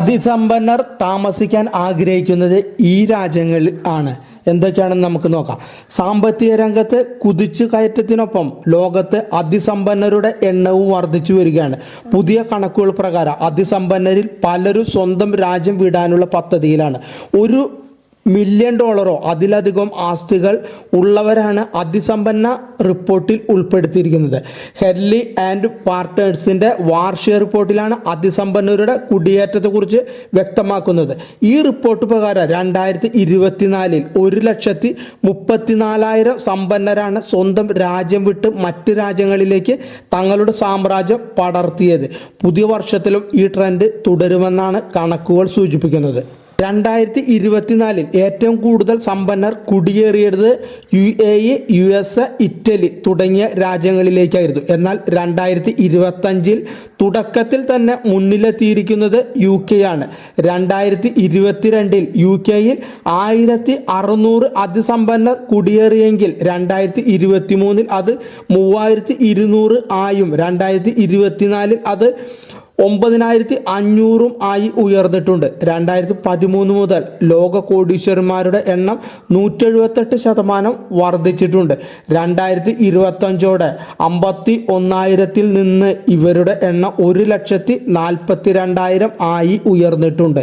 അതിസമ്പന്നർ താമസിക്കാൻ ആഗ്രഹിക്കുന്നത് ഈ രാജ്യങ്ങളിൽ ആണ്. എന്തൊക്കെയാണെന്ന് നമുക്ക് നോക്കാം. സാമ്പത്തിക രംഗത്ത് കുതിച്ചു കയറ്റത്തിനൊപ്പം ലോകത്ത് അതിസമ്പന്നരുടെ എണ്ണവും വർദ്ധിച്ചു വരികയാണ്. പുതിയ കണക്കുകൾ പ്രകാരം അതിസമ്പന്നരിൽ പലരും സ്വന്തം രാജ്യം വിടാനുള്ള പദ്ധതിയിലാണ്. $1 മില്യൺ അതിലധികം ആസ്തികൾ ഉള്ളവരാണ് അതിസമ്പന്ന റിപ്പോർട്ടിൽ ഉൾപ്പെടുത്തിയിരിക്കുന്നത്. ഹെർലി ആൻഡ് പാർട്ട്നേഴ്സിന്റെ വാർഷിക റിപ്പോർട്ടിലാണ് അതിസമ്പന്നരുടെ കുടിയേറ്റത്തെക്കുറിച്ച് വ്യക്തമാക്കുന്നത്. ഈ റിപ്പോർട്ട് പ്രകാരം 2024 1,34,000 സമ്പന്നരാണ് സ്വന്തം രാജ്യം വിട്ട് മറ്റ് രാജ്യങ്ങളിലേക്ക് തങ്ങളുടെ സാമ്രാജ്യം പടർത്തിയത്. പുതിയ വർഷത്തിലും ഈ ട്രെൻഡ് തുടരുമെന്നാണ് കണക്കുകൾ സൂചിപ്പിക്കുന്നത്. 2024 ഏറ്റവും കൂടുതൽ സമ്പന്നർ കുടിയേറിയത് UAE, US, ഇറ്റലി തുടങ്ങിയ രാജ്യങ്ങളിലേക്കായിരുന്നു. എന്നാൽ 2025 തുടക്കത്തിൽ തന്നെ മുന്നിലെത്തിയിരിക്കുന്നത് UK ആണ്. 2022 UK 1600 അതിസമ്പന്നർ കുടിയേറിയെങ്കിൽ 2023 അത് 3200 ആയും 2024 അത് 9500 ആയി ഉയർന്നിട്ടുണ്ട്. 2013 മുതൽ ലോക കോടീശ്വരന്മാരുടെ എണ്ണം 178% വർദ്ധിച്ചിട്ടുണ്ട്. 2025 51,000 നിന്ന് ഇവരുടെ എണ്ണം 1,42,000 ആയി ഉയർന്നിട്ടുണ്ട്.